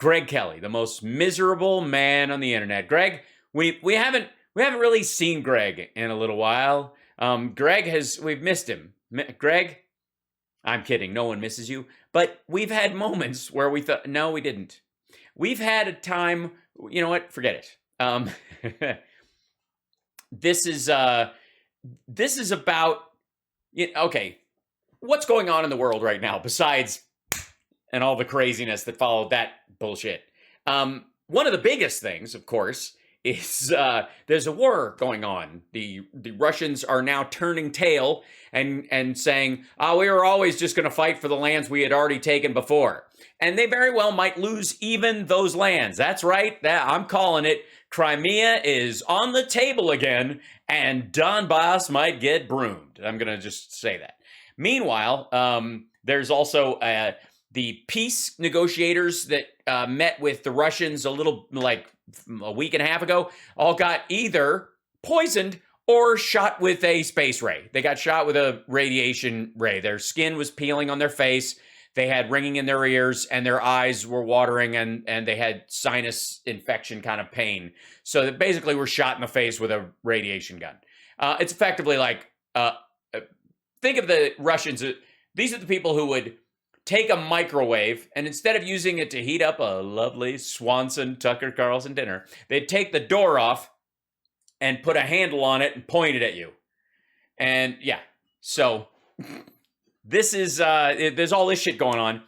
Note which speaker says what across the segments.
Speaker 1: Greg Kelly, the most miserable man on the internet. Greg, we haven't really seen Greg in a little while. We've missed him. Greg, I'm kidding. No one misses you. But we've had moments where we thought, no, we didn't. We've had a time, you know what? Forget it. This is about, okay, what's going on in the world right now besides, and all the craziness that followed that bullshit. One of the biggest things, of course, is there's a war going on. The Russians are now turning tail and saying, we were always just going to fight for the lands we had already taken before. And they very well might lose even those lands. That's right. I'm calling it. Crimea is on the table again, and Donbass might get broomed. I'm going to just say that. Meanwhile, there's also the peace negotiators that met with the Russians a week and a half ago, all got either poisoned or shot with a space ray. They got shot with a radiation ray. Their skin was peeling on their face. They had ringing in their ears, and their eyes were watering, and they had sinus infection kind of pain. So they basically were shot in the face with a radiation gun. It's effectively like, think of the Russians. These are the people who would take a microwave, and instead of using it to heat up a lovely Swanson Tucker Carlson dinner, they'd take the door off and put a handle on it and point it at you. And yeah, so this is, there's all this shit going on.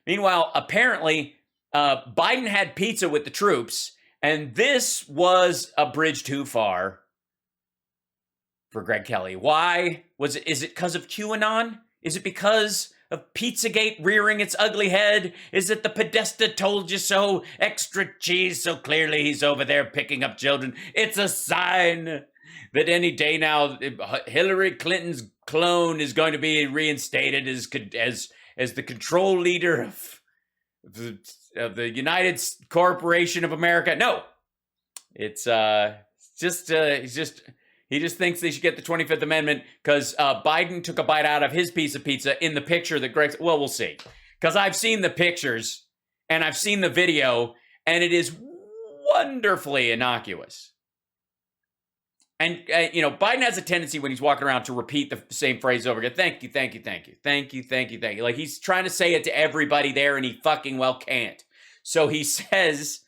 Speaker 1: Meanwhile, apparently, Biden had pizza with the troops, and this was a bridge too far for Greg Kelly. Why? Is it because of QAnon? Is it because of Pizzagate rearing its ugly head? Is it the Podesta told you so? Extra cheese, so clearly he's over there picking up children. It's a sign that any day now, Hillary Clinton's clone is going to be reinstated as the control leader of the United Corporation of America. No, it's he just thinks they should get the 25th Amendment because Biden took a bite out of his piece of pizza in the picture that Greg... Well, we'll see. Because I've seen the pictures and I've seen the video, and it is wonderfully innocuous. And, Biden has a tendency when he's walking around to repeat the same phrase over again. Thank you, thank you, thank you. Thank you, thank you, thank you. Like he's trying to say it to everybody there, and he fucking well can't. So he says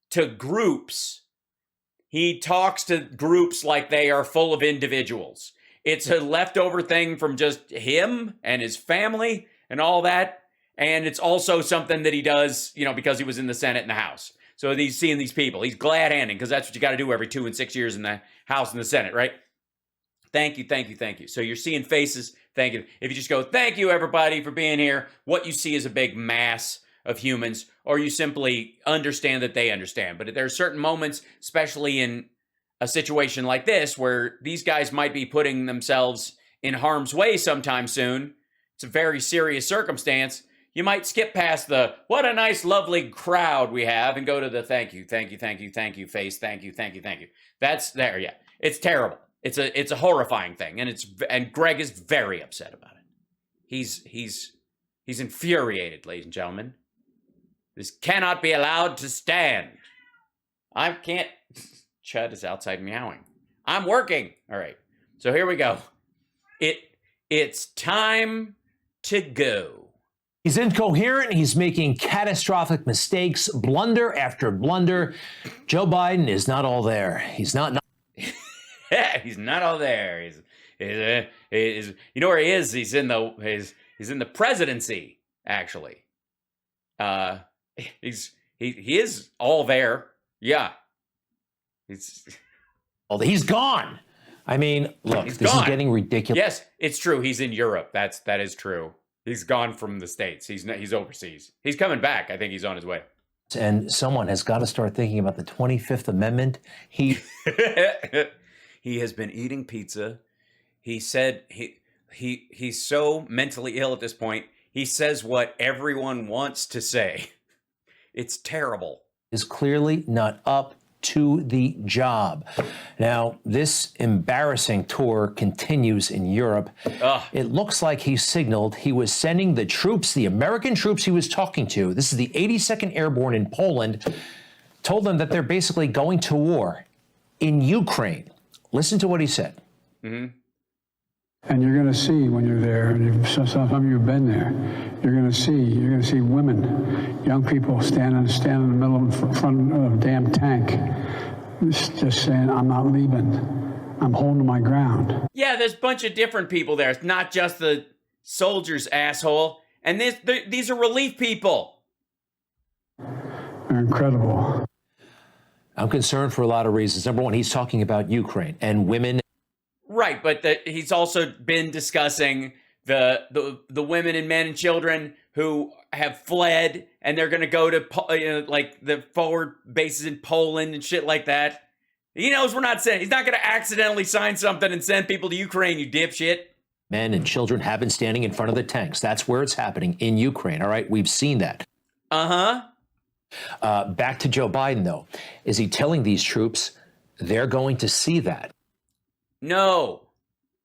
Speaker 1: to groups... He talks to groups like they are full of individuals. It's a leftover thing from just him and his family and all that. And it's also something that he does, because he was in the Senate and the House. So he's seeing these people. He's glad-handing because that's what you got to do every 2 and 6 years in the House and the Senate, right? Thank you, thank you, thank you. So you're seeing faces. Thank you. If you just go, thank you, everybody, for being here, what you see is a big mass of humans, or you simply understand that they understand. But there are certain moments, especially in a situation like this, where these guys might be putting themselves in harm's way sometime soon. It's a very serious circumstance. You might skip past the, what a nice, lovely crowd we have, and go to the thank you, thank you, thank you, thank you face, thank you, thank you, thank you. That's there, yeah. It's terrible. It's a horrifying thing, and Greg is very upset about it. He's infuriated, ladies and gentlemen. This cannot be allowed to stand. I can't. Chud is outside meowing. I'm working. All right. So here we go. It's time to go.
Speaker 2: He's incoherent. He's making catastrophic mistakes, blunder after blunder. Joe Biden is not all there. He's not.
Speaker 1: He's not all there. He's you know where he is? He's in the presidency, actually. He is all there. Yeah.
Speaker 2: He's gone. I mean, look,
Speaker 1: this
Speaker 2: is getting ridiculous.
Speaker 1: Yes, it's true. He's in Europe. That is true. He's gone from the States. He's overseas. He's coming back. I think he's on his way.
Speaker 2: And someone has got to start thinking about the 25th Amendment. He
Speaker 1: has been eating pizza. He said he's so mentally ill at this point. He says what everyone wants to say. It's terrible.
Speaker 2: Is clearly not up to the job. Now, this embarrassing tour continues in Europe. It looks like he signaled he was sending the troops, the American troops he was talking to, this is the 82nd Airborne in Poland, told them that they're basically going to war in Ukraine. Listen to what he said.
Speaker 3: And you're going to see when you're there, and some of you have been there, you're going to see women, young people standing in the middle of front of a damn tank, just saying, I'm not leaving. I'm holding my ground.
Speaker 1: Yeah, there's a bunch of different people there. It's not just the soldiers, asshole. And these are relief people.
Speaker 3: They're incredible.
Speaker 2: I'm concerned for a lot of reasons. Number one, he's talking about Ukraine and women.
Speaker 1: Right, but he's also been discussing the women and men and children who have fled, and they're going to go to like the forward bases in Poland and shit like that. He knows we're not saying he's not going to accidentally sign something and send people to Ukraine. You dipshit.
Speaker 2: Men and children have been standing in front of the tanks. That's where it's happening, in Ukraine. All right, we've seen that. Back to Joe Biden, though. Is he telling these troops they're going to see that?
Speaker 1: No.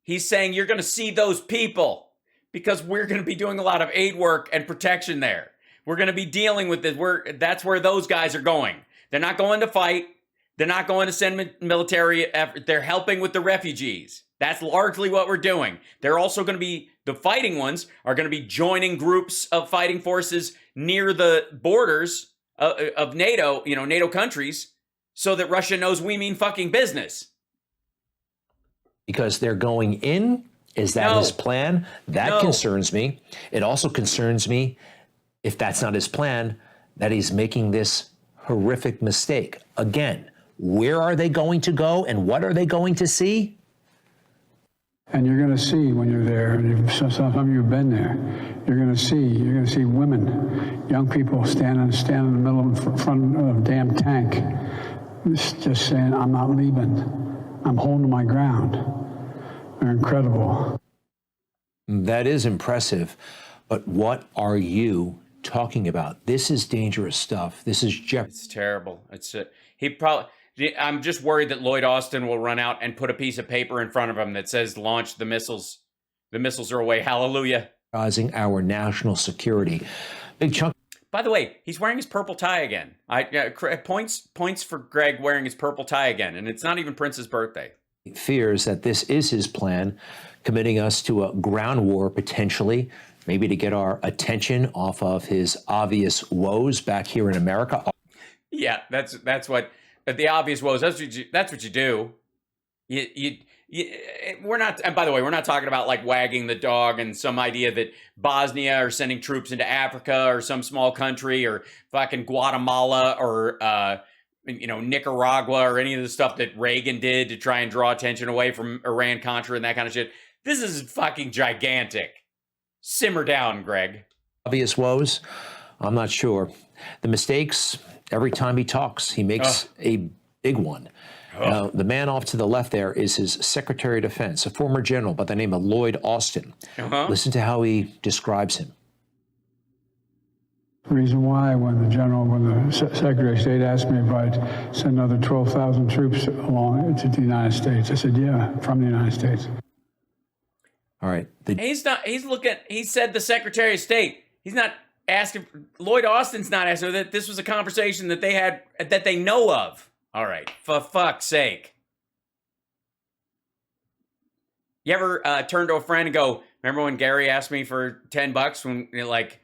Speaker 1: He's saying you're going to see those people because we're going to be doing a lot of aid work and protection there. We're going to be dealing with this. That's where those guys are going. They're not going to fight. They're not going to send military effort. They're helping with the refugees. That's largely what we're doing. They're also going to be, the fighting ones are going to be joining groups of fighting forces near the borders of NATO, NATO countries, so that Russia knows we mean fucking business.
Speaker 2: Because they're going in? Is that his plan? That concerns me. It also concerns me, if that's not his plan, that he's making this horrific mistake. Again, where are they going to go and what are they going to see?
Speaker 3: And you're going to see when you're there, and some of you have been there, you're going to see women, young people standing in the middle of front of a damn tank, just saying, I'm not leaving. I'm holding my ground. They're incredible.
Speaker 2: That is impressive. But what are you talking about? This is dangerous stuff. This is
Speaker 1: It's terrible. I'm just worried that Lloyd Austin will run out and put a piece of paper in front of him that says launch the missiles. The missiles are away. Hallelujah.
Speaker 2: Causing our national security. Big chunk.
Speaker 1: By the way, he's wearing his purple tie again. Points for Greg wearing his purple tie again, and it's not even Prince's birthday.
Speaker 2: Fears that this is his plan, committing us to a ground war potentially, maybe to get our attention off of his obvious woes back here in America.
Speaker 1: Yeah, that's what the obvious woes. That's what you do. We're not, and by the way, we're not talking about like wagging the dog and some idea that Bosnia or sending troops into Africa or some small country or fucking Guatemala or, Nicaragua or any of the stuff that Reagan did to try and draw attention away from Iran-Contra and that kind of shit. This is fucking gigantic. Simmer down, Greg.
Speaker 2: Obvious woes? I'm not sure. The mistakes, every time he talks, he makes a big one. Now, the man off to the left there is his Secretary of Defense, a former general by the name of Lloyd Austin. Listen to how he describes him.
Speaker 3: The reason why when the Secretary of State asked me if I'd send another 12,000 troops along to the United States, I said, yeah, from the United States.
Speaker 2: All right.
Speaker 1: He said the Secretary of State. He's not asking, Lloyd Austin's not asking that this was a conversation that they had, that they know of. All right, for fuck's sake. You ever turn to a friend and go, remember when Gary asked me for $10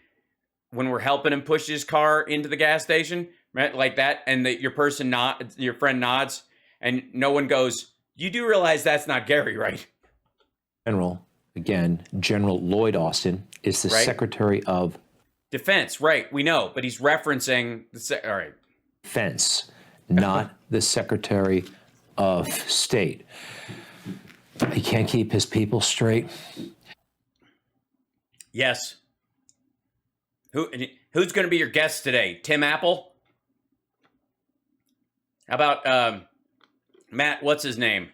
Speaker 1: when we're helping him push his car into the gas station, right? Like that, and your friend nods, and no one goes, you do realize that's not Gary, right?
Speaker 2: General Lloyd Austin is the Secretary of
Speaker 1: Defense, right? We know, but he's referencing all right.
Speaker 2: Defense. Not the Secretary of State. He can't keep his people straight.
Speaker 1: Yes. Who's going to be your guest today? Tim Apple? How about Matt, what's his name?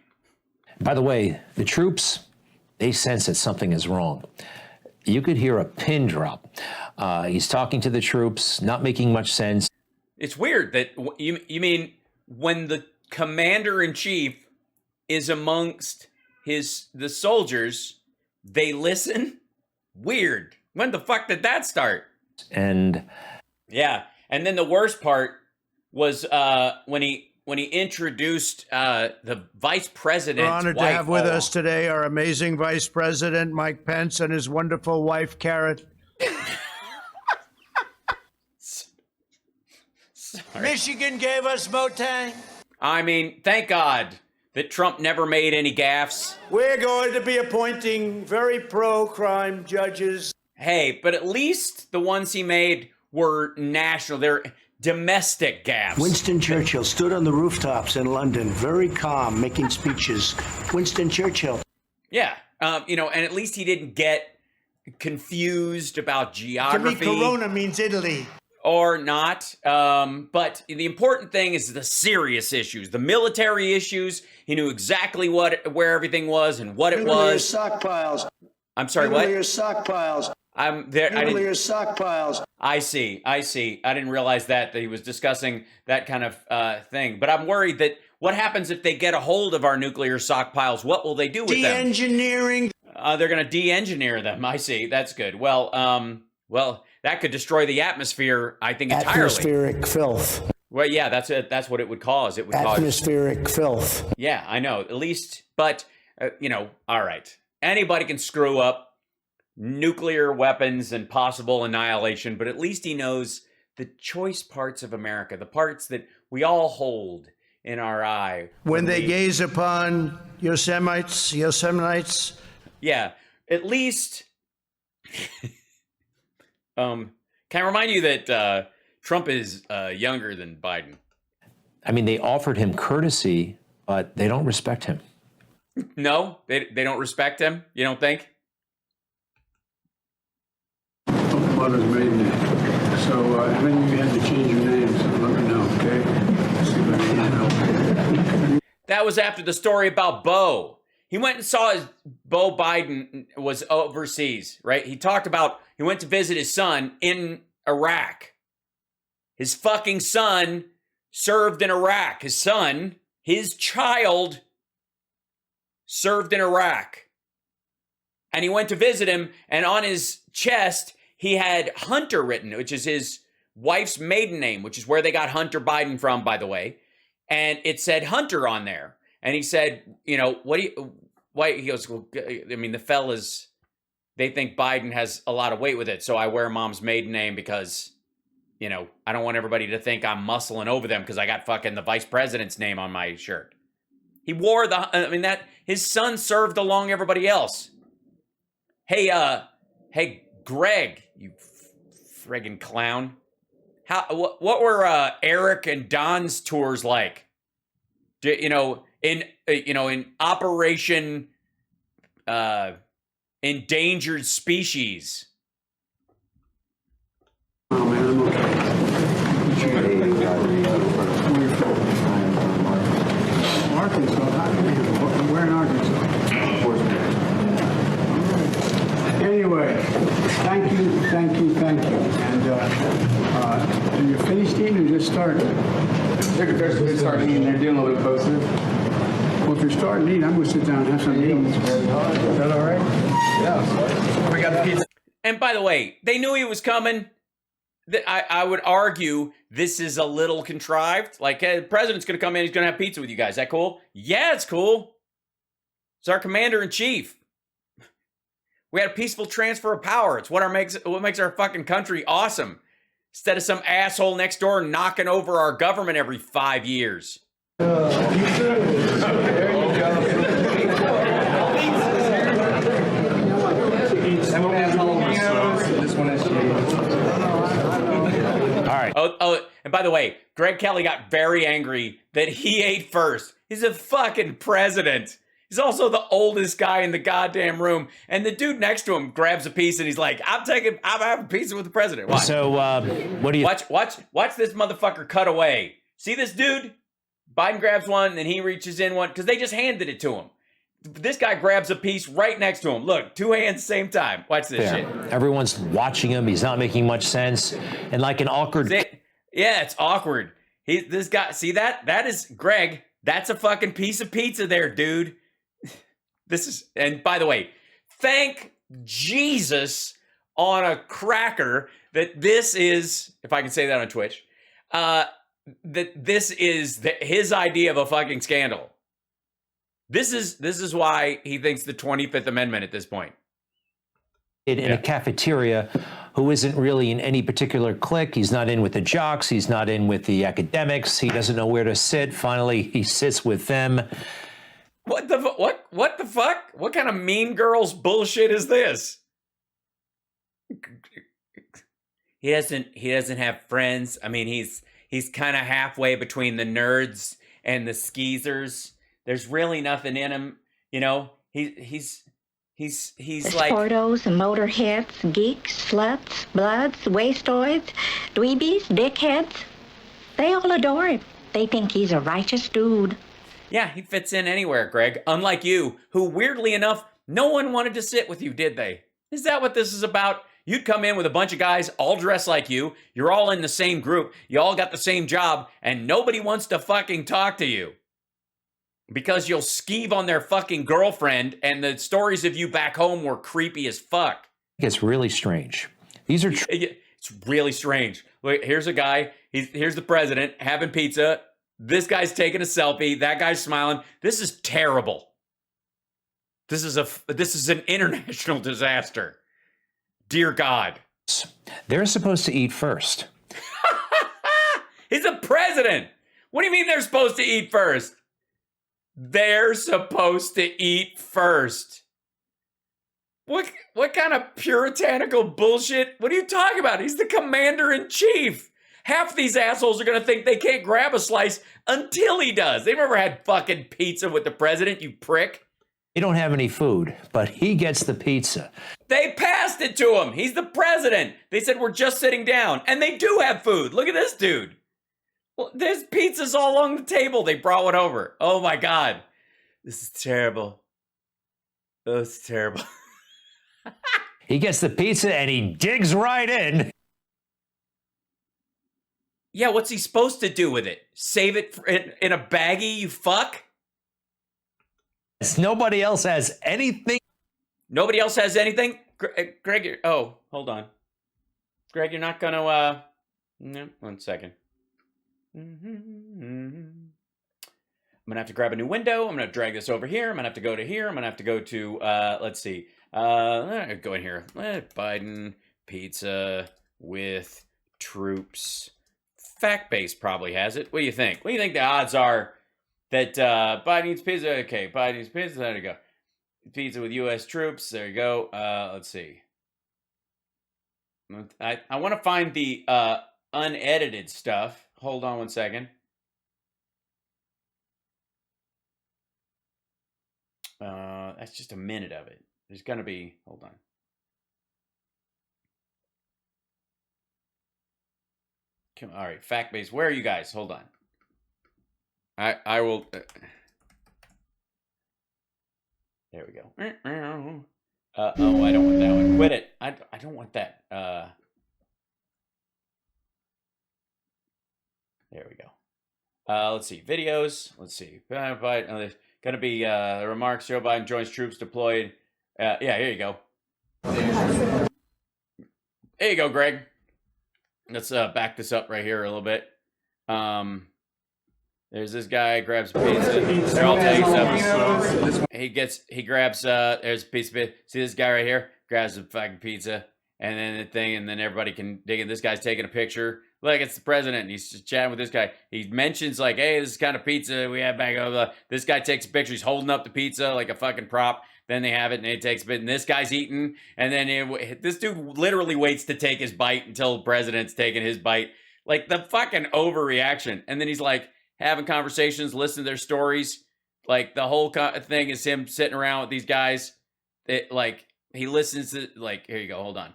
Speaker 2: By the way, the troops, they sense that something is wrong. You could hear a pin drop. He's talking to the troops, not making much sense.
Speaker 1: It's weird that you mean when the commander-in-chief is amongst the soldiers, they listen? Weird. When the fuck did that start?
Speaker 2: And
Speaker 1: yeah, and then the worst part was when he introduced the vice president's
Speaker 4: We're honored
Speaker 1: wife.
Speaker 4: to have with us today our amazing Vice President, Mike Pence, and his wonderful wife, Karen. Michigan gave us Motang.
Speaker 1: I mean, thank God that Trump never made any gaffes.
Speaker 4: We're going to be appointing very pro-crime judges.
Speaker 1: Hey, but at least the ones he made were national. They're domestic gaffes.
Speaker 5: Winston Churchill stood on the rooftops in London, very calm, making speeches. Winston Churchill.
Speaker 1: Yeah, and at least he didn't get confused about geography.
Speaker 4: To me, Corona means Italy.
Speaker 1: Or not. But the important thing is the serious issues, the military issues. He knew exactly where everything was and what it was.
Speaker 5: Stockpiles.
Speaker 1: I'm sorry, what?
Speaker 5: Nuclear stockpiles.
Speaker 1: I'm there.
Speaker 5: Nuclear stockpiles.
Speaker 1: I see. I didn't realize that he was discussing that kind of thing. But I'm worried that what happens if they get a hold of our nuclear stockpiles? What will they do with them?
Speaker 4: De-engineering.
Speaker 1: They're going to de-engineer them. I see. That's good. Well, that could destroy the atmosphere, I think, entirely.
Speaker 5: Atmospheric filth.
Speaker 1: Well, yeah, that's it. That's what it would cause. It would cause
Speaker 5: atmospheric filth.
Speaker 1: Yeah, I know. At least, but all right. Anybody can screw up nuclear weapons and possible annihilation, but at least he knows the choice parts of America, the parts that we all hold in our eye.
Speaker 4: When they gaze upon Yosemites.
Speaker 1: Yeah, at least. Can I remind you that Trump is younger than Biden?
Speaker 2: I mean, they offered him courtesy, but they don't respect him.
Speaker 1: No, they don't respect him? You don't think?
Speaker 3: Mother's maiden name. So, how many of you had to change your names? Let me know, okay? See if I can help.
Speaker 1: That was after the story about Beau. He went and saw Beau Biden was overseas, right? He talked about he went to visit his son in Iraq. His fucking son served in Iraq. His child served in Iraq. And he went to visit him, and on his chest, he had Hunter written, which is his wife's maiden name, which is where they got Hunter Biden from, by the way. And it said Hunter on there. And he said, why? He goes, well, I mean, the fellas, they think Biden has a lot of weight with it. So I wear mom's maiden name because, I don't want everybody to think I'm muscling over them because I got fucking the vice president's name on my shirt. He wore his son served along everybody else. Hey, Greg, you friggin' clown. What were Eric and Don's tours like? In Operation Endangered Species.
Speaker 3: Oh, man, I'm okay. Arkansas, where in Arkansas? Anyway, thank you. And are you finished eating or just starting?
Speaker 6: They're starting eating. They're doing a little bit closer.
Speaker 3: Well, if you're starting to eat, I'm going to sit down and have some meals. Is that all right?
Speaker 6: Yeah. We got the pizza.
Speaker 1: And by the way, they knew he was coming. I would argue this is a little contrived. Like, hey, the president's going to come in. He's going to have pizza with you guys. Is that cool? Yeah, it's cool. It's our commander-in-chief. We had a peaceful transfer of power. It's what makes our fucking country awesome. Instead of some asshole next door knocking over our government every 5 years.
Speaker 2: All right.
Speaker 1: Oh, and by the way, Greg Kelly got very angry that he ate first. He's a fucking president. He's also the oldest guy in the goddamn room. And the dude next to him grabs a piece and he's like, I'm having pizza with the president. Watch.
Speaker 2: So, what do you...
Speaker 1: Watch this motherfucker cut away. See this dude? Biden grabs one and then he reaches in one because they just handed it to him. This guy grabs a piece right next to him. Look, two hands, same time. Watch this shit.
Speaker 2: Everyone's watching him. He's not making much sense. And like an awkward...
Speaker 1: Yeah, it's awkward. This guy, see that? That is, Greg, that's a fucking piece of pizza there, dude. This is, and by the way, thank Jesus on a cracker that this is, if I can say that on Twitch, that this is his idea of a fucking scandal. This is why he thinks the 25th Amendment at this point.
Speaker 2: In a cafeteria, who isn't really in any particular clique. He's not in with the jocks. He's not in with the academics. He doesn't know where to sit. Finally, he sits with them.
Speaker 1: What the fuck? What kind of Mean Girls bullshit is this? He doesn't have friends. I mean, he's kind of halfway between the nerds and the skeezers. There's really nothing in him, you know. He's like
Speaker 7: sportos, motorheads, geeks, sluts, bloods, wastoids, dweebies, dickheads. They all adore him. They think he's a righteous dude.
Speaker 1: Yeah, he fits in anywhere, Greg. Unlike you, who weirdly enough, no one wanted to sit with you, did they? Is that what this is about? You'd come in with a bunch of guys all dressed like you. You're all in the same group. You all got the same job, and nobody wants to fucking talk to you. Because you'll skeeve on their fucking girlfriend, and the stories of you back home were creepy as fuck.
Speaker 2: It's really strange. These are...
Speaker 1: It's really strange. Look, here's a guy. Here's the president having pizza. This guy's taking a selfie. That guy's smiling. This is terrible. This is an international disaster. Dear God.
Speaker 2: They're supposed to eat first.
Speaker 1: He's a president. What do you mean they're supposed to eat first? They're supposed to eat first. What kind of puritanical bullshit? What are you talking about? He's the commander-in-chief. Half these assholes are going to think they can't grab a slice until he does. They've never had fucking pizza with the president, you prick.
Speaker 2: They don't have any food, but he gets the pizza.
Speaker 1: They passed it to him. He's the president. They said, we're just sitting down. And they do have food. Look at this dude. Well, there's pizzas all along the table. They brought one over. Oh my God. This is terrible. Oh, it's terrible.
Speaker 2: He gets the pizza and he digs right in.
Speaker 1: Yeah, what's he supposed to do with it? Save it in a baggie, you fuck?
Speaker 2: Nobody else has anything.
Speaker 1: Nobody else has anything? Greg, oh, hold on. Greg, you're not gonna, no, 1 second. I'm gonna have to grab a new window. I'm gonna drag this over here. I'm gonna have to go to here. I'm gonna have to go to, let's see. Go in here. Biden pizza with troops. Fact base probably has it. What do you think? What do you think the odds are that Biden eats pizza? Okay, Biden eats pizza. There you go. Pizza with U.S. troops. There you go. Let's see. I want to find the unedited stuff. Hold on 1 second. That's just a minute of it. There's gonna be. Hold on. All right, fact base. Where are you guys? Hold on. I will. There we go. Oh, I don't want that one. Quit it. I don't want that. There we go. Let's see. Videos. Let's see. There's gonna be remarks. Joe Biden joins troops deployed. Yeah, here you go. There you go, Greg. Let's back this up right here a little bit. There's this guy, grabs a pizza. They're all taking stuff. He grabs, there's a piece of it. See this guy right here? Grabs a fucking pizza. And then the thing, and then everybody can dig it. This guy's taking a picture. Look, it's the president. And he's just chatting with this guy. He mentions like, hey, this is kind of pizza we have back. Blah, blah. This guy takes a picture. He's holding up the pizza like a fucking prop. Then they have it, and he takes a bit, and this guy's eating, and then this dude literally waits to take his bite until the president's taking his bite. Like, the fucking overreaction. And then he's, like, having conversations, listening to their stories. Like, the whole thing is him sitting around with these guys. Like, he listens to, like, here you go, hold on.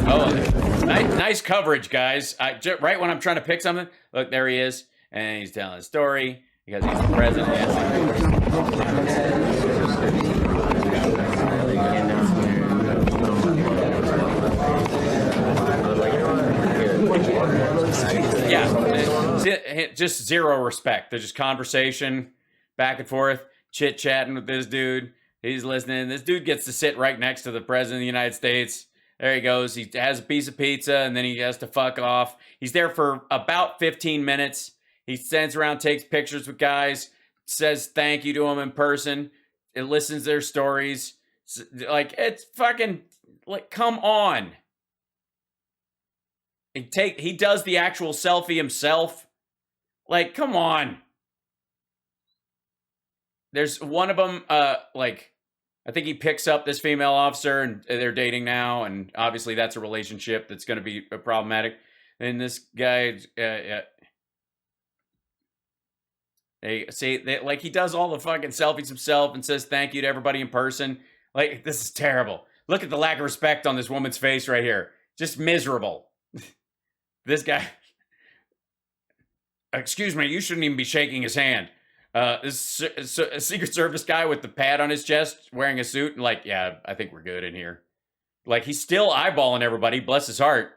Speaker 1: Oh, nice coverage, guys. Right when I'm trying to pick something, look, there he is, and he's telling a story because he's the president. Yeah, just zero respect. There's just conversation, back and forth, chit-chatting with this dude. He's listening. This dude gets to sit right next to the president of the United States. There he goes. He has a piece of pizza, and then he has to fuck off. He's there for about 15 minutes. He stands around, takes pictures with guys, says thank you to them in person. It listens to their stories. Like, it's fucking, like, come on. He does the actual selfie himself. Like, come on. There's one of them, like, I think he picks up this female officer and they're dating now. And obviously that's a relationship that's going to be problematic. And this guy, like, he does all the fucking selfies himself and says thank you to everybody in person. Like, this is terrible. Look at the lack of respect on this woman's face right here. Just miserable. This guy, excuse me, you shouldn't even be shaking his hand. This a Secret Service guy with the pad on his chest, wearing a suit, and like, yeah, I think we're good in here. Like, he's still eyeballing everybody, bless his heart.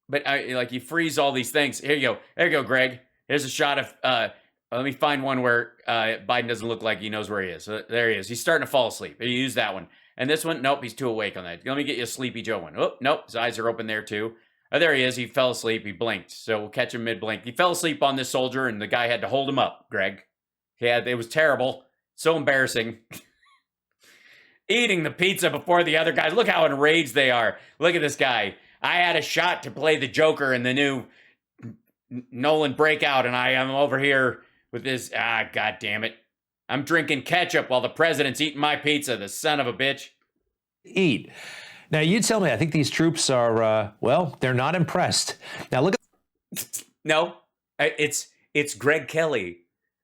Speaker 1: But like, you freeze all these things. Here you go. There you go, Greg. Here's a shot of, let me find one where Biden doesn't look like he knows where he is. So there he is. He's starting to fall asleep. You use that one. And this one, nope, he's too awake on that. Let me get you a Sleepy Joe one. Oh, nope, his eyes are open there too. Oh, there he is. He fell asleep. He blinked. So we'll catch him mid-blink. He fell asleep on this soldier, and the guy had to hold him up, Greg. Yeah, it was terrible. So embarrassing. Eating the pizza before the other guys. Look how enraged they are. Look at this guy. I had a shot to play the Joker in the new Nolan Breakout, and I am over here with this. God damn it. I'm drinking ketchup while the president's eating my pizza, the son of a bitch.
Speaker 2: Eat. Now, you tell me, I think these troops are, well, they're not impressed. Now, look at...
Speaker 1: No, it's Greg Kelly,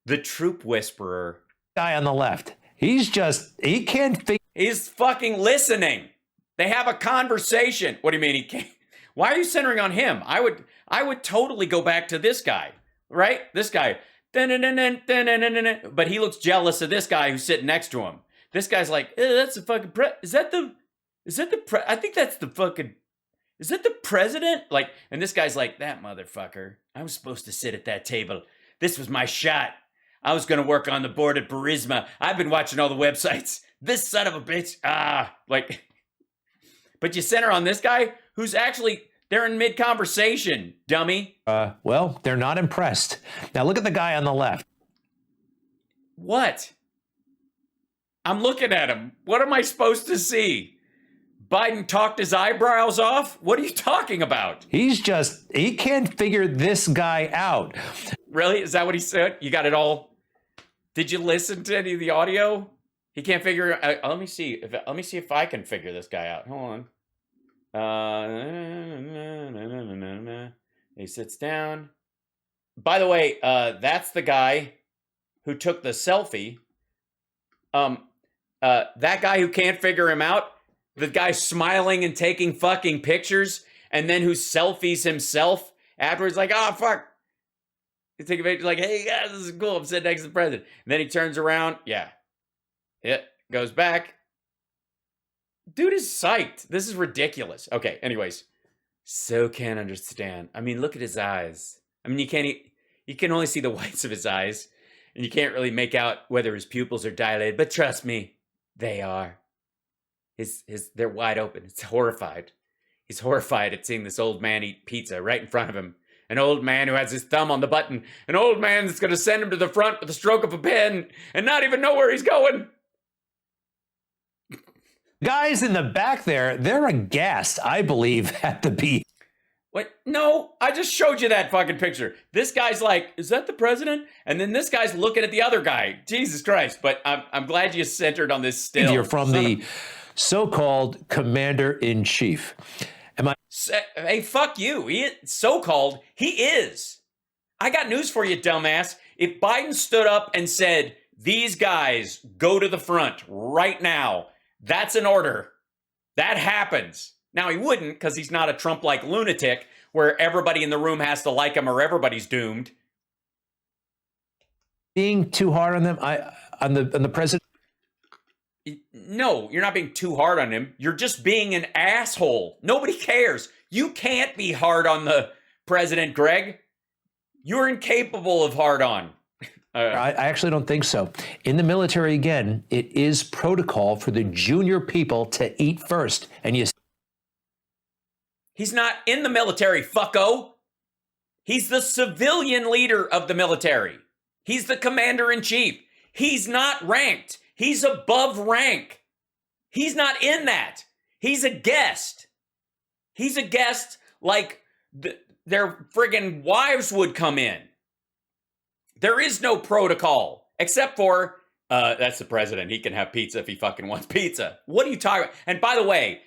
Speaker 1: the troop whisperer.
Speaker 2: Guy on the left. He can't figure...
Speaker 1: He's fucking listening. They have a conversation. What do you mean he can't? Why are you centering on him? I would totally go back to this guy, right? This guy. But he looks jealous of this guy who's sitting next to him. This guy's like, that's the fucking I think that's the fucking, is that the president? Like, and this guy's like, that motherfucker. I was supposed to sit at that table. This was my shot. I was going to work on the board at Burisma. I've been watching all the websites. This son of a bitch. Like, but you center on this guy who's actually, they're in mid-conversation, dummy.
Speaker 2: Well, they're not impressed. Now look at the guy on the left.
Speaker 1: What? I'm looking at him. What am I supposed to see? Biden talked his eyebrows off? What are you talking about?
Speaker 2: He can't figure this guy out.
Speaker 1: Really? Is that what he said? You got it all? Did you listen to any of the audio? He can't figure it out. Let me see if I can figure this guy out. Hold on. He sits down. By the way, that's the guy who took the selfie. That guy who can't figure him out, the guy smiling and taking fucking pictures, and then who selfies himself afterwards, like, oh, fuck. He take a picture, like, hey, guys, this is cool. I'm sitting next to the president. And then he turns around. Yeah. It goes back. Dude is psyched. This is ridiculous. Okay, anyways. So can't understand. I mean, look at his eyes. I mean, you can only see the whites of his eyes, and you can't really make out whether his pupils are dilated, but trust me, they are. They're wide open. It's horrified. He's horrified at seeing this old man eat pizza right in front of him. An old man who has his thumb on the button. An old man that's going to send him to the front with a stroke of a pen and not even know where he's going.
Speaker 2: Guys in the back there, they're aghast, I believe, at the beat.
Speaker 1: What? No, I just showed you that fucking picture. This guy's like, is that the president? And then this guy's looking at the other guy. Jesus Christ. But I'm glad you centered on this still.
Speaker 2: You're from the so-called commander-in-chief.
Speaker 1: Hey, fuck you. He is so-called. He is. I got news for you, dumbass. If Biden stood up and said, these guys go to the front right now, that's an order. That happens. Now, he wouldn't, because he's not a Trump-like lunatic where everybody in the room has to like him or everybody's doomed.
Speaker 2: Being too hard on them, on the president.
Speaker 1: No, you're not being too hard on him. You're just being an asshole. Nobody cares. You can't be hard on the president, Greg. You're incapable of hard on.
Speaker 2: I actually don't think so. In the military, again, it is protocol for the junior people to eat first. And
Speaker 1: he's not in the military, fucko. He's the civilian leader of the military. He's the commander-in-chief. He's not ranked. He's above rank. He's not in that. He's a guest. He's a guest like their friggin' wives would come in. There is no protocol, except for, that's the president. He can have pizza if he fucking wants pizza. What are you talking about? And by the way,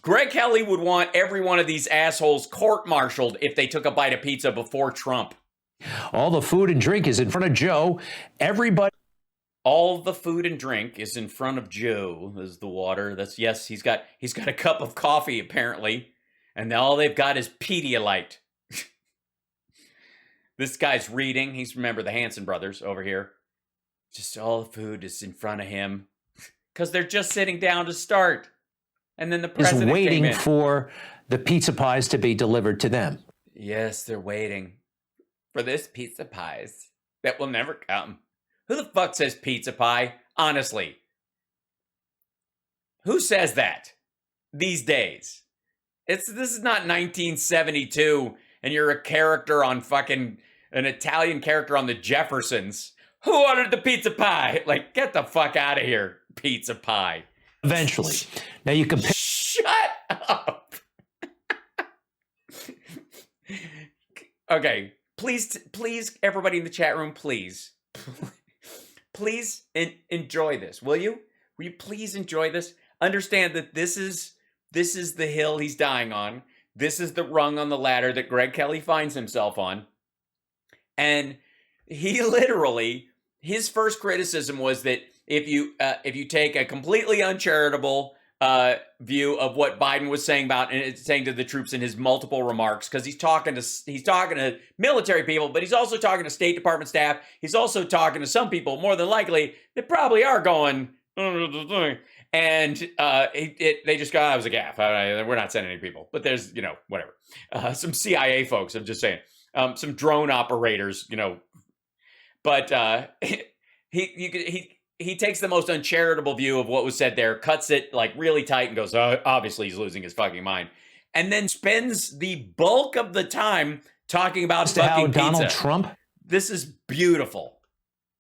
Speaker 1: Greg Kelly would want every one of these assholes court-martialed if they took a bite of pizza before Trump.
Speaker 2: All the food and drink is in front of Joe.
Speaker 1: All the food and drink is in front of Joe. There's the water. Yes, he's got a cup of coffee, apparently. And all they've got is Pedialyte. This guy's reading. Remember the Hanson brothers over here. Just all the food is in front of him. Because they're just sitting down to start. And then the president
Speaker 2: is waiting
Speaker 1: came in.
Speaker 2: For the pizza pies to be delivered to them.
Speaker 1: Yes, they're waiting for this pizza pies that will never come. Who the fuck says pizza pie? Honestly. Who says that these days? This is not 1972 and you're a character on fucking an Italian character on the Jeffersons. Who ordered the pizza pie? Like, get the fuck out of here, pizza pie.
Speaker 2: Eventually. Now you can
Speaker 1: Shut up. Okay, please, everybody in the chat room, please enjoy this, will you? Will you please enjoy this? Understand that this is the hill he's dying on. This is the rung on the ladder that Greg Kelly finds himself on. And he literally, his first criticism was that if you take a completely uncharitable view of what Biden was saying saying to the troops in his multiple remarks, because he's talking to military people, but he's also talking to State Department staff. He's also talking to some people, more than likely, that probably are going, and they just go, it was a gaffe. We're not sending any people, but there's, whatever. Some CIA folks, I'm just saying, some drone operators, but he takes the most uncharitable view of what was said there, cuts it like really tight and goes, oh, obviously he's losing his fucking mind. And then spends the bulk of the time talking about fucking pizza.
Speaker 2: Donald Trump?
Speaker 1: This is beautiful.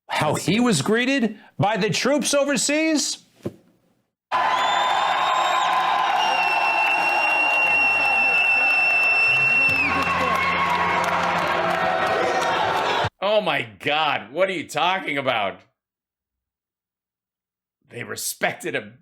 Speaker 2: How he was greeted by the troops overseas?
Speaker 1: Oh my God, what are you talking about? They respected him.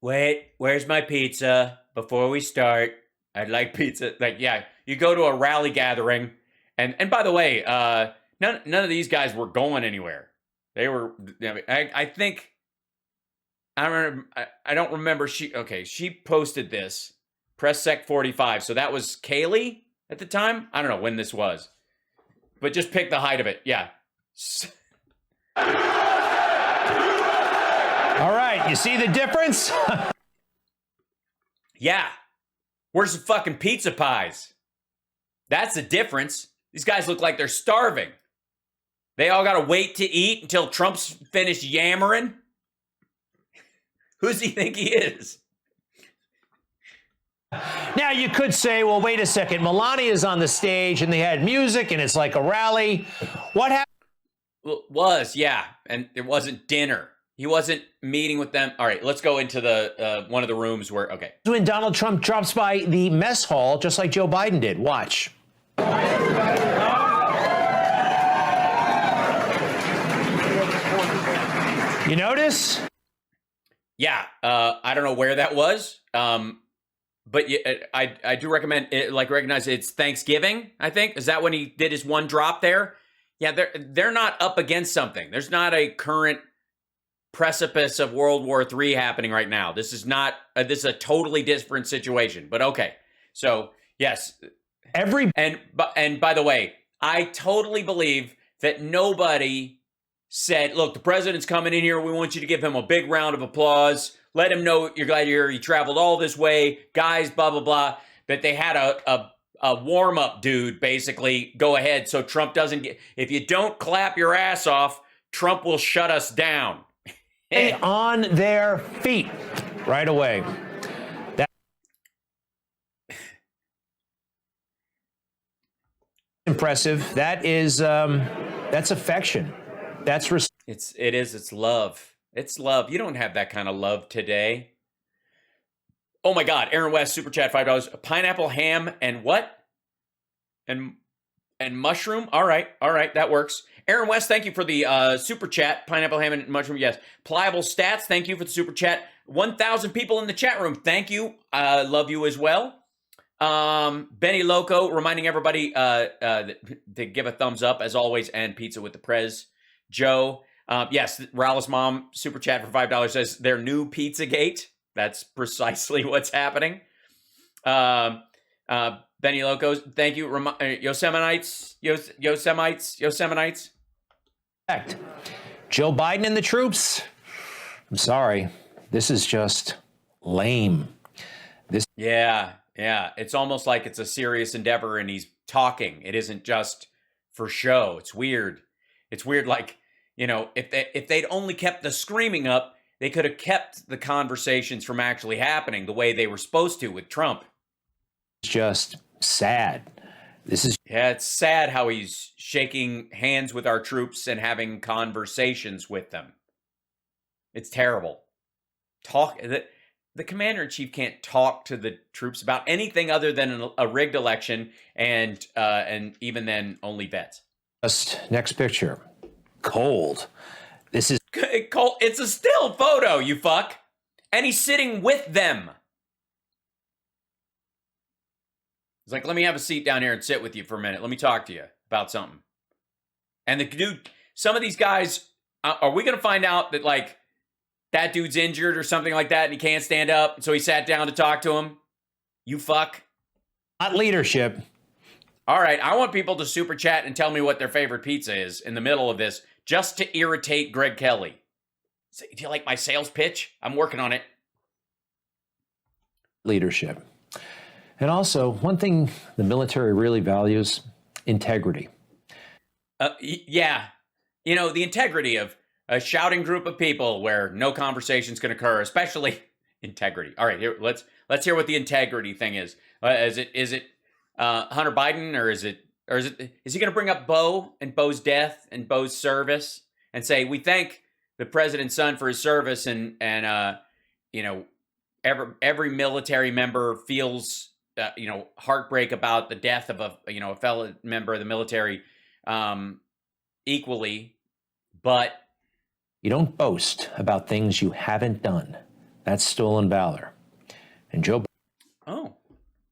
Speaker 1: Wait, where's my pizza? Before we start, I'd like pizza. Like, yeah, you go to a rally gathering, and by the way, none of these guys were going anywhere. They were. I think. I don't remember. She posted this. Press Sec 45. So that was Kaylee at the time. I don't know when this was. But just pick the height of it. Yeah.
Speaker 2: All right. You see the difference?
Speaker 1: Yeah. Where's the fucking pizza pies? That's the difference. These guys look like they're starving. They all got to wait to eat until Trump's finished yammering. Who does he think he is?
Speaker 2: Now, you could say, well, wait a second. Melania's on the stage and they had music and it's like a rally. What happened?
Speaker 1: Well, it was, yeah. And it wasn't dinner. He wasn't meeting with them. All right, let's go into the one of the rooms where, okay.
Speaker 2: When Donald Trump drops by the mess hall, just like Joe Biden did. Watch. You notice?
Speaker 1: Yeah, I don't know where that was. But I do recommend it, recognize it's Thanksgiving, I think. Is that when he did his one drop there? Yeah, they're not up against something. There's not a current precipice of World War III happening right now. This is not this is a totally different situation. But okay. So, yes.
Speaker 2: And
Speaker 1: by the way, I totally believe that nobody said, look, the president's coming in here. We want you to give him a big round of applause. Let him know you're glad you're here. He traveled all this way. Guys, blah, blah, blah. That they had a warm-up dude basically go ahead so Trump doesn't get... If you don't clap your ass off, Trump will shut us down.
Speaker 2: On their feet right away. Impressive. That is that's affection. That's
Speaker 1: it's love. It's love. You don't have that kind of love today. Oh my God, Aaron West, super chat, $5. Pineapple, ham, and what? And mushroom? All right, that works. Aaron West, thank you for the super chat. Pineapple, ham, and mushroom, yes. Pliable Stats, thank you for the super chat. 1,000 people in the chat room, thank you. Love you as well. Benny Loco, reminding everybody to give a thumbs up, as always, and pizza with the Prez. Joe, yes, Rallis Mom, super chat for $5, says their new Pizzagate. That's precisely what's happening. Benny Locos, thank you. Yosemite.
Speaker 2: Joe Biden and the troops. I'm sorry. This is just lame.
Speaker 1: Yeah. It's almost like it's a serious endeavor and he's talking. It isn't just for show. It's weird. It's weird. Like, if they'd only kept the screaming up, they could have kept the conversations from actually happening the way they were supposed to with Trump.
Speaker 2: It's just sad.
Speaker 1: It's sad how he's shaking hands with our troops and having conversations with them. It's terrible. The commander-in-chief can't talk to the troops about anything other than a rigged election, and even then, only vets.
Speaker 2: Just next picture. Cold. This is
Speaker 1: cold. It's a still photo, you fuck. And he's sitting with them. He's like, let me have a seat down here and sit with you for a minute. Let me talk to you about something. And the dude, some of these guys, are we going to find out that, like, that dude's injured or something like that and he can't stand up, so he sat down to talk to him? You fuck.
Speaker 2: Not leadership.
Speaker 1: All right, I want people to super chat and tell me what their favorite pizza is in the middle of this, just to irritate Greg Kelly. Do you like my sales pitch? I'm working on it.
Speaker 2: Leadership. And also, one thing the military really values, integrity.
Speaker 1: Yeah. The integrity of a shouting group of people where no conversations can occur, especially integrity. All right, here let's hear what the integrity thing is. Is it Hunter Biden, or is he going to bring up Bo and Bo's death and Bo's service and say we thank the president's son for his service and every military member feels heartbreak about the death of a fellow member of the military equally, but
Speaker 2: you don't boast about things you haven't done. That's stolen valor. And Joe.
Speaker 1: Oh,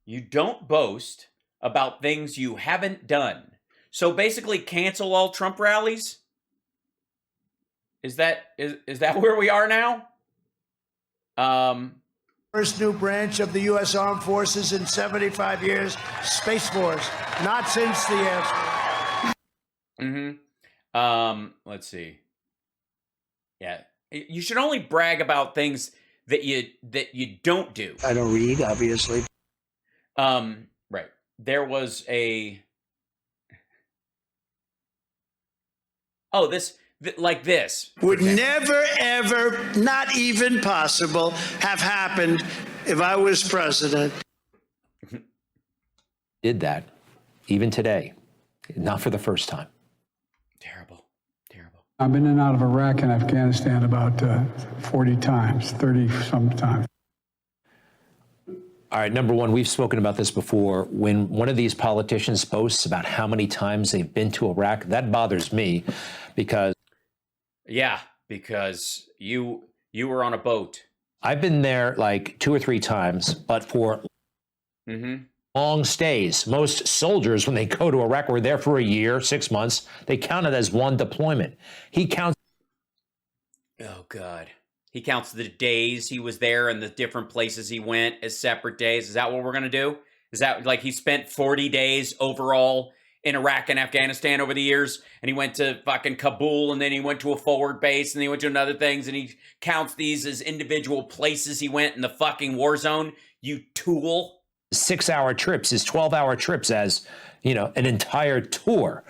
Speaker 1: you don't boast about things you haven't done. So basically, cancel all Trump rallies. Is that where we are now?
Speaker 5: First new branch of the U.S. Armed Forces in 75 years, Space Force. Not since the Air Force.
Speaker 1: Mm-hmm. Let's see. Yeah, you should only brag about things that you don't do.
Speaker 5: I don't read, obviously.
Speaker 1: Right. There was a. Oh, this
Speaker 5: would never, ever, not even possible, have happened if I was president.
Speaker 2: Did that, even today, not for the first time.
Speaker 1: Terrible.
Speaker 3: I've been in and out of Iraq and Afghanistan about 40 times, 30 sometimes.
Speaker 2: All right, number one, we've spoken about this before. When one of these politicians boasts about how many times they've been to Iraq, that bothers me because...
Speaker 1: Yeah, because you were on a boat.
Speaker 2: I've been there like 2 or 3 times, but for long stays. Most soldiers, when they go to Iraq, were there for a year, 6 months. They count it as one deployment. He counts...
Speaker 1: Oh, God. He counts the days he was there and the different places he went as separate days. Is that what we're going to do? Is that like he spent 40 days overall in Iraq and Afghanistan over the years, and he went to fucking Kabul, and then he went to a forward base, and then he went to another things, and he counts these as individual places he went in the fucking war zone, you tool.
Speaker 2: 6-hour trips, his 12-hour trips as, an entire tour.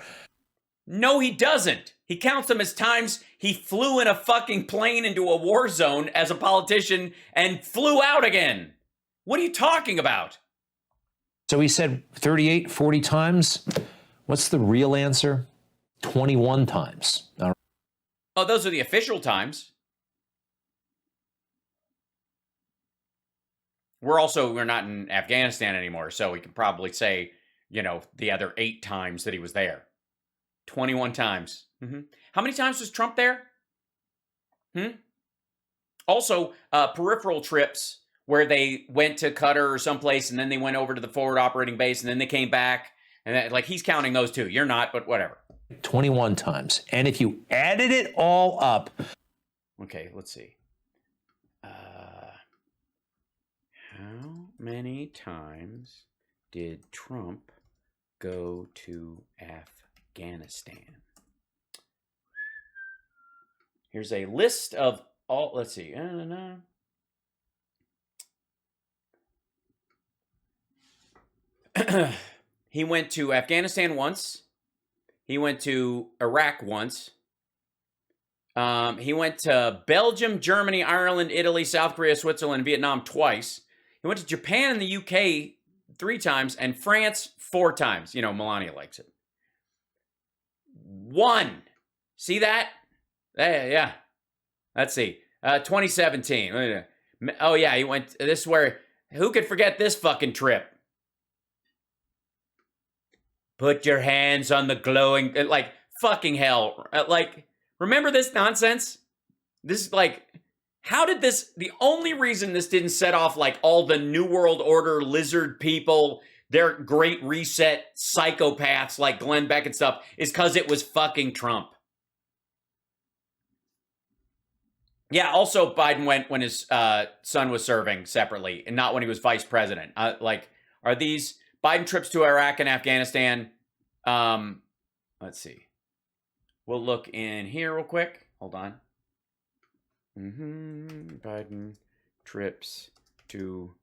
Speaker 1: No, he doesn't. He counts them as times he flew in a fucking plane into a war zone as a politician and flew out again. What are you talking about?
Speaker 2: So he said 38, 40 times. What's the real answer? 21 times.
Speaker 1: Oh, those are the official times. We're not in Afghanistan anymore, so we can probably say, the other 8 times that he was there. 21 times. How many times was Trump there? Also, peripheral trips where they went to Qatar or someplace, and then they went over to the forward operating base, and then they came back. And he's counting those too. You're not, but whatever.
Speaker 2: 21 times. And if you added it all up.
Speaker 1: Okay, let's see. How many times did Trump go to Afghanistan? Here's a list of all, let's see. He went to Afghanistan once. He went to Iraq once. He went to Belgium, Germany, Ireland, Italy, South Korea, Switzerland, Vietnam twice. He went to Japan and the UK 3 times, and France 4 times. Melania likes it. 1. See that? Yeah. Let's see. 2017. Oh, yeah, he went. This is where. Who could forget this fucking trip? Put your hands on the glowing. Fucking hell. Remember this nonsense? This is how did this. The only reason this didn't set off all the New World Order lizard people, their great reset psychopaths like Glenn Beck and stuff, is because it was fucking Trump. Yeah, also Biden went when his son was serving separately and not when he was vice president. Are these Biden trips to Iraq and Afghanistan? Let's see. We'll look in here real quick. Hold on. Biden trips to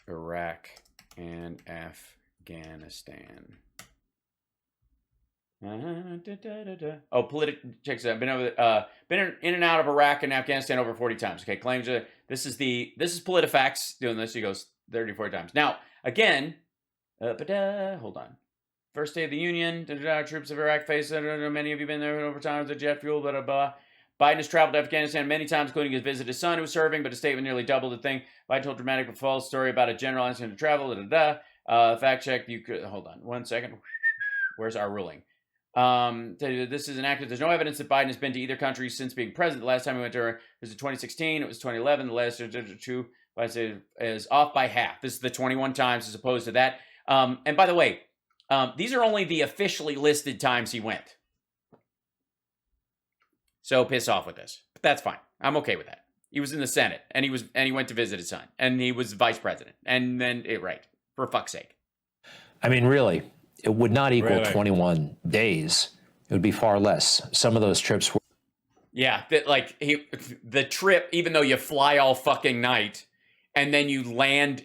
Speaker 1: Iraq and Afghanistan. Oh, checks out. Been in and out of Iraq and Afghanistan over 40 times. Okay, claims this is PolitiFacts doing this. He goes 30 to 40 times. Now, again, hold on. First day of the Union, troops of Iraq face, many of you been there over time, the jet fuel, blah, blah, blah. Biden has traveled to Afghanistan many times, including his visit his son who was serving, but his statement nearly doubled the thing. Biden told dramatic but false story about a general asking him to travel, fact check, you could, hold on, 1 second. Where's our ruling? This is inaccurate. There's no evidence that Biden has been to either country since being president. The last time he went to her was in 2016. It was 2011. The last 2 is off by half. This is the 21 times as opposed to that. And by the way, these are only the officially listed times he went. So piss off with this. But that's fine. I'm okay with that. He was in the Senate, and he went to visit his son, and he was vice president. And then right. For fuck's sake.
Speaker 2: I mean, really, it would not equal 21 days. It would be far less. Some of those trips were.
Speaker 1: Yeah, the trip, even though you fly all fucking night, and then you land,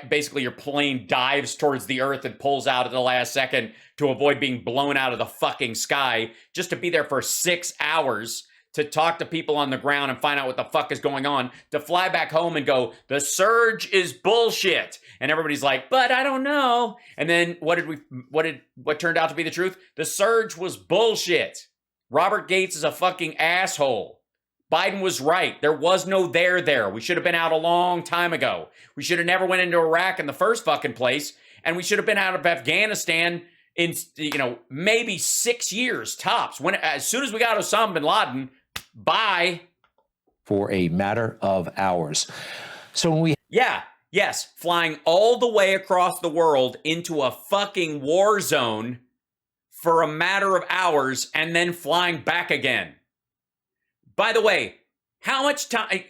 Speaker 1: basically your plane dives towards the earth and pulls out at the last second to avoid being blown out of the fucking sky, just to be there for 6 hours to talk to people on the ground and find out what the fuck is going on, to fly back home and go, the surge is bullshit. And everybody's like, but I don't know. And then what turned out to be the truth? The surge was bullshit. Robert Gates is a fucking asshole. Biden was right. There was no there. We should have been out a long time ago. We should have never went into Iraq in the first fucking place. And we should have been out of Afghanistan in, maybe 6 years tops. As soon as we got Osama bin Laden, bye.
Speaker 2: For a matter of hours. So when we.
Speaker 1: Yeah. Yes. Flying all the way across the world into a fucking war zone for a matter of hours and then flying back again. By the way, how much time?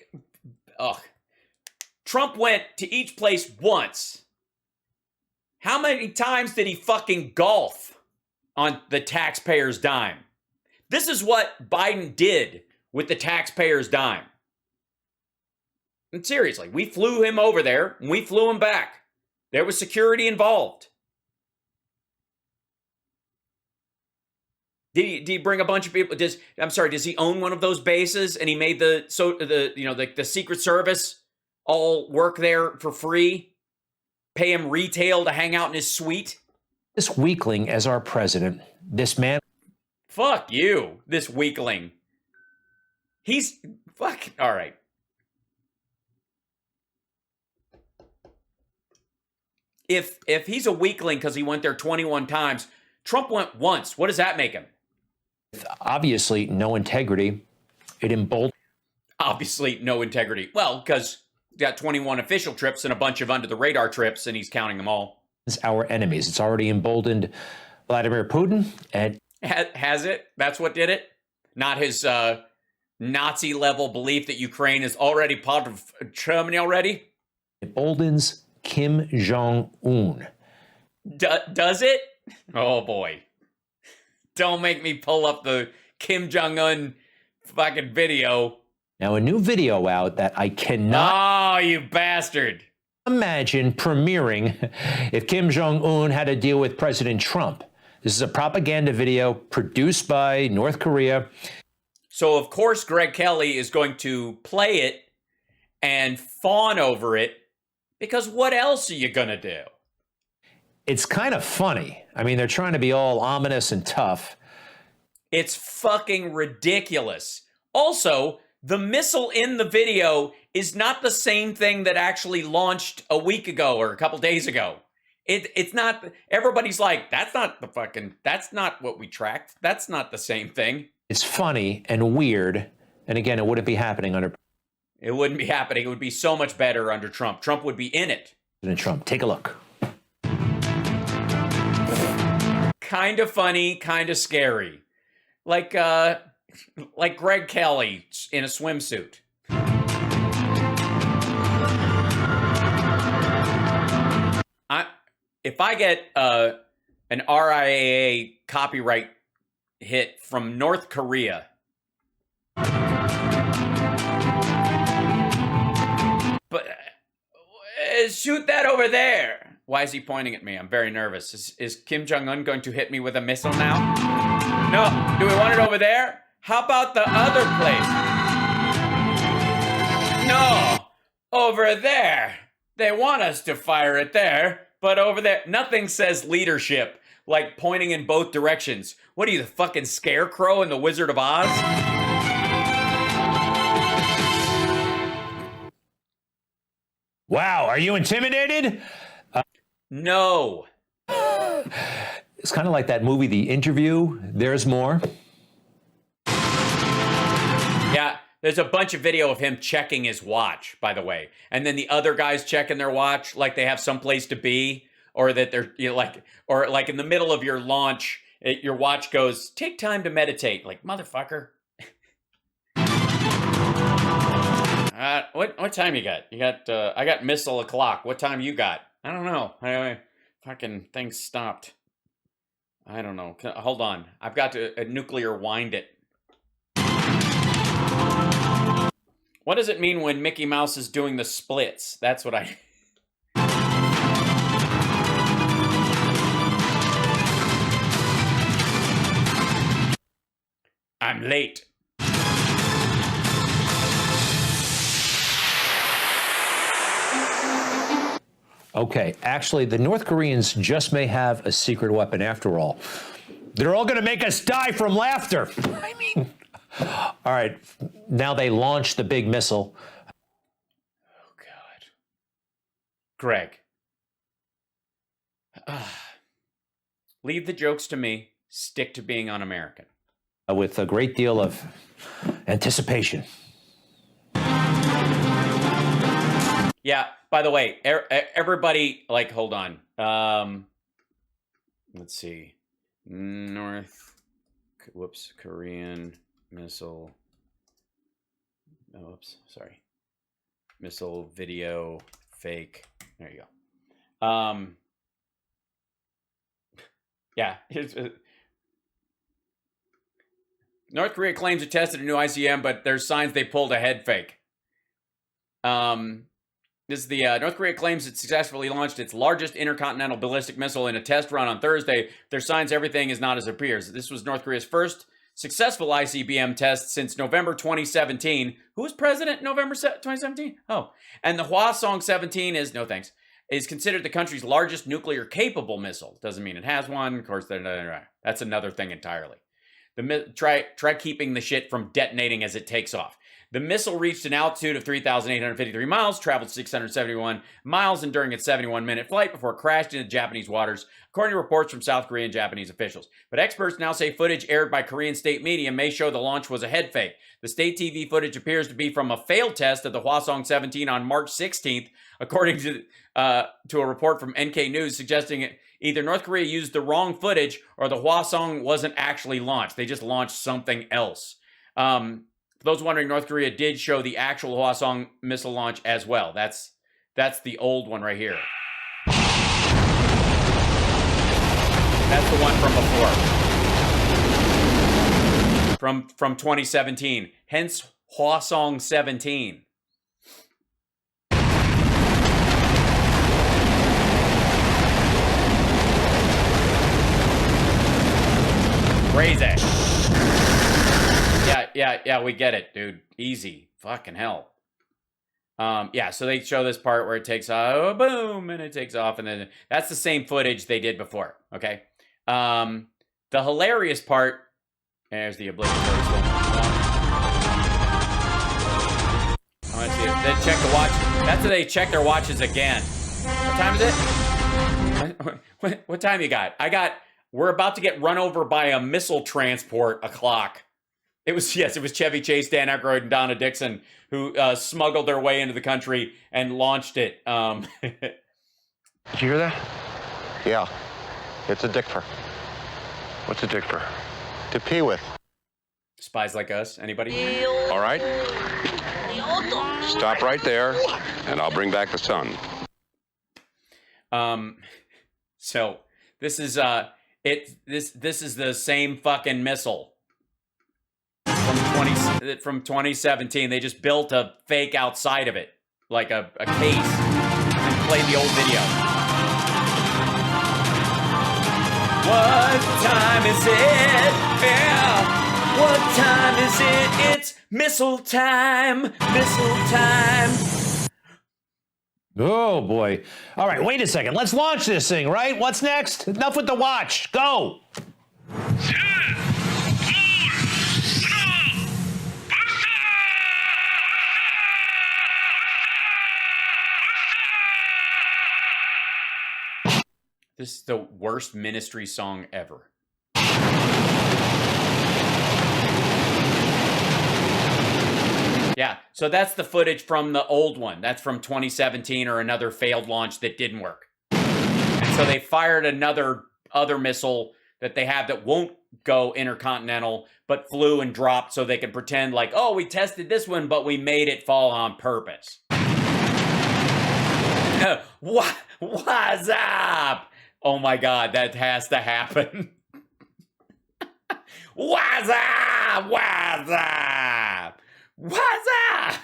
Speaker 1: Trump went to each place once. How many times did he fucking golf? on the taxpayer's dime. This is what Biden did with the taxpayer's dime. And seriously, we flew him over there and we flew him back. There was security involved. Did he bring a bunch of people? Does he own one of those bases and he made the Secret Service all work there for free? Pay him retail to hang out in his suite?
Speaker 2: This weakling as our president, this man.
Speaker 1: Fuck you, this weakling. He's fuck. All right. If he's a weakling because he went there 21 times, Trump went once. What does that make him?
Speaker 2: Obviously, no integrity. It emboldens.
Speaker 1: Obviously, no integrity. Well, because he's got 21 official trips and a bunch of under-the-radar trips, and he's counting them all.
Speaker 2: Our enemies. It's already emboldened Vladimir Putin. And
Speaker 1: has it? That's what did it? Not his Nazi-level belief that Ukraine is already part of Germany already?
Speaker 2: Emboldens Kim Jong-un.
Speaker 1: Does it? Oh, boy. Don't make me pull up the Kim Jong-un fucking video.
Speaker 2: Now, a new video out that I cannot...
Speaker 1: Oh, you bastard.
Speaker 2: ...imagine premiering if Kim Jong-un had to deal with President Trump. This is a propaganda video produced by North Korea.
Speaker 1: So, of course, Greg Kelly is going to play it and fawn over it, because what else are you going to do?
Speaker 2: It's kind of funny. I mean, they're trying to be all ominous and tough.
Speaker 1: It's fucking ridiculous. Also, the missile in the video is not the same thing that actually launched a week ago or a couple days ago. It's not, everybody's like, that's not what we tracked. That's not the same thing.
Speaker 2: It's funny and weird. And again, it wouldn't be happening under...
Speaker 1: It wouldn't be happening. It would be so much better under Trump. Trump would be in it.
Speaker 2: President Trump, take a look.
Speaker 1: Kind of funny, kind of scary. Like Greg Kelly in a swimsuit. If I get an RIAA copyright hit from North Korea, but shoot that over there. Why is he pointing at me? I'm very nervous. Is Kim Jong-un going to hit me with a missile now? No. Do we want it over there? How about the other place? No. Over there. They want us to fire it there, but over there. Nothing says leadership like pointing in both directions. What are you, the fucking Scarecrow in The Wizard of Oz?
Speaker 2: Wow, are you intimidated?
Speaker 1: No.
Speaker 2: It's kind of like that movie, The Interview. There's more.
Speaker 1: Yeah, there's a bunch of video of him checking his watch, by the way. And then the other guys checking their watch like they have someplace to be, or that they're or like in the middle of your launch, your watch goes, take time to meditate. Like, motherfucker. What time you got? You got, I got missile o'clock. What time you got? I don't know. Fucking thing stopped. I don't know. Hold on. I've got to nuclear wind it. What does it mean when Mickey Mouse is doing the splits? That's what I... I'm late.
Speaker 2: Okay, actually, the North Koreans just may have a secret weapon after all. They're all going to make us die from laughter. I mean, all right, now they launched the big missile.
Speaker 1: Oh, God. Greg. Leave the jokes to me. Stick to being un-American.
Speaker 2: With a great deal of anticipation.
Speaker 1: Yeah, by the way, everybody, like, hold on. Let's see. Korean missile. Oh, oops, sorry. Missile video fake. There you go. Yeah, North Korea claims it tested a new ICBM, but there's signs they pulled a head fake. This is the North Korea claims it successfully launched its largest intercontinental ballistic missile in a test run on Thursday. There's signs everything is not as it appears. This was North Korea's first successful ICBM test since November 2017. Who was president in November 2017? Oh, and the Hwasong-17 is considered the country's largest nuclear-capable missile. Doesn't mean it has one. Of course, that's another thing entirely. Try keeping the shit from detonating as it takes off. The missile reached an altitude of 3,853 miles, traveled 671 miles, and during its 71-minute flight before it crashed into Japanese waters, according to reports from South Korean and Japanese officials. But experts now say footage aired by Korean state media may show the launch was a head fake. The state TV footage appears to be from a failed test of the Hwasong-17 on March 16th, according to a report from NK News suggesting either North Korea used the wrong footage or the Hwasong wasn't actually launched. They just launched something else. For those wondering, North Korea did show the actual Hwasong missile launch as well. That's the old one right here. That's the one from before. From 2017. Hence Hwasong-17. Crazy. Yeah, we get it, dude. Easy. Fucking hell. Yeah, so they show this part where it takes off, boom, and it takes off, and then that's the same footage they did before, okay? The hilarious part, there's the obligatory slow. Let's see, they check the watch. That's how they check their watches again. What time is it? What time you got? We're about to get run over by a missile transport o'clock. It was Chevy Chase, Dan Aykroyd, and Donna Dixon who smuggled their way into the country and launched it.
Speaker 8: Did you hear that? Yeah. It's a dick for. What's a dick for? To pee with.
Speaker 1: Spies like us. Anybody?
Speaker 8: All right. Stop right there, and I'll bring back the sun.
Speaker 1: So this is this is the same fucking missile from 2017. They just built a fake outside of it, like a case, and played the old video. What time is it? Yeah. What time is it? It's missile time. Missile time.
Speaker 2: Oh, boy. All right, wait a second. Let's launch this thing, right? What's next? Enough with the watch. Go.
Speaker 1: This is the worst Ministry song ever. Yeah, so that's the footage from the old one. That's from 2017 or another failed launch that didn't work. And so they fired other missile that they have that won't go intercontinental, but flew and dropped so they can pretend like, oh, we tested this one, but we made it fall on purpose. What's up? Oh my God, that has to happen. What's up? What's up? What's up?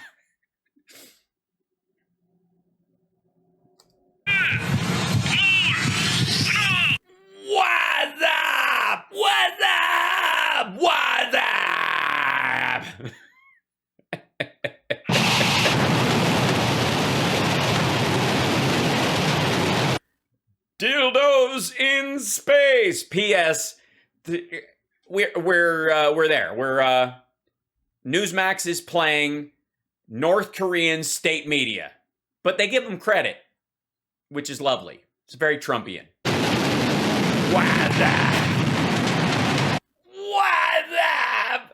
Speaker 1: What's up? What's up? What's up? Dildos in space. P.S. We're there. Newsmax is playing North Korean state media, but they give them credit, which is lovely. It's very Trumpian. What's up? What's up?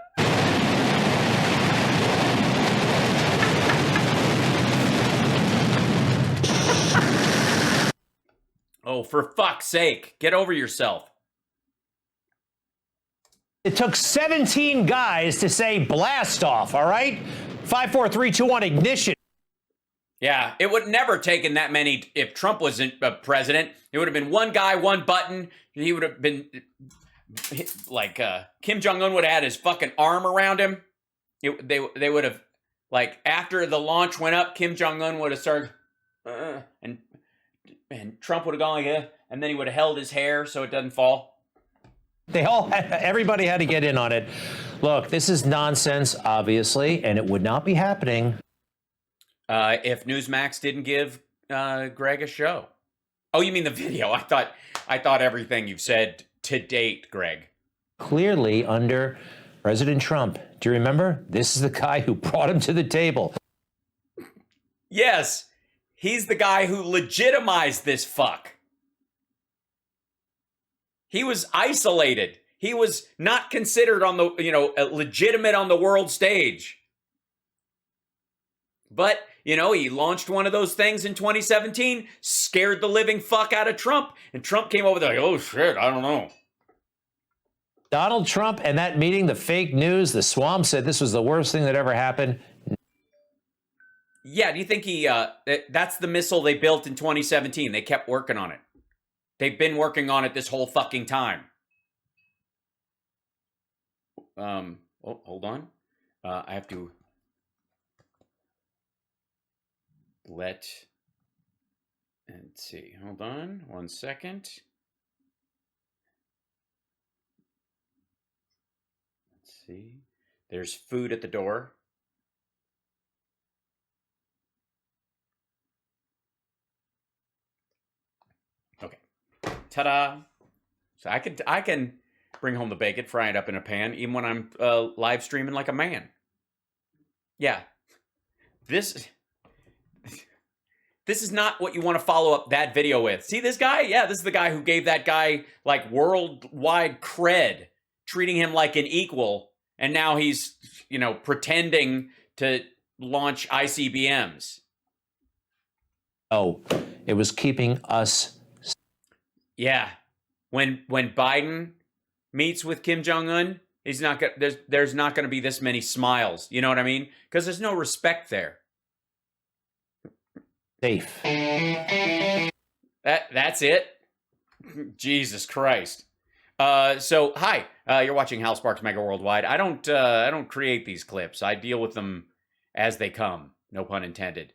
Speaker 1: Oh, for fuck's sake, get over yourself.
Speaker 2: It took 17 guys to say blast off, all right? 5, 4, 3, 2, 1, ignition.
Speaker 1: Yeah, it would never taken that many if Trump wasn't president. It would have been one guy, one button. He would have been like Kim Jong-un would have had his fucking arm around him, they would have, like, after the launch went up, Kim Jong-un would have started, and Trump would have gone like that, and then he would have held his hair so it doesn't fall.
Speaker 2: Everybody had to get in on it. Look, this is nonsense, obviously, and it would not be happening
Speaker 1: if Newsmax didn't give Greg a show. Oh, you mean the video? I thought everything you've said to date, Greg.
Speaker 2: Clearly under President Trump. Do you remember? This is the guy who brought him to the table.
Speaker 1: Yes, he's the guy who legitimized this fuck. He was isolated. He was not considered on the, legitimate on the world stage. But, he launched one of those things in 2017, scared the living fuck out of Trump, and Trump came over there like, oh shit, I don't know.
Speaker 2: Donald Trump and that meeting, the fake news, the swamp said this was the worst thing that ever happened.
Speaker 1: Yeah, do you think that's the missile they built in 2017? They kept working on it. They've been working on it this whole fucking time. Hold on. I have to let's see. Hold on 1 second. Let's see. There's food at the door. Okay. Ta-da. So I can bring home the bacon, fry it up in a pan, even when I'm live streaming like a man. Yeah. This is not what you want to follow up that video with. See this guy? Yeah, this is the guy who gave that guy like worldwide cred, treating him like an equal, and now he's, pretending to launch ICBMs.
Speaker 2: Oh, it was keeping us.
Speaker 1: Yeah. When Biden meets with Kim Jong-un, he's not there's not going to be this many smiles. You know what I mean? Because there's no respect there.
Speaker 2: Safe.
Speaker 1: That's it. Jesus Christ. So hi, you're watching Hal Sparks Mega Worldwide. I don't create these clips. I deal with them as they come. No pun intended.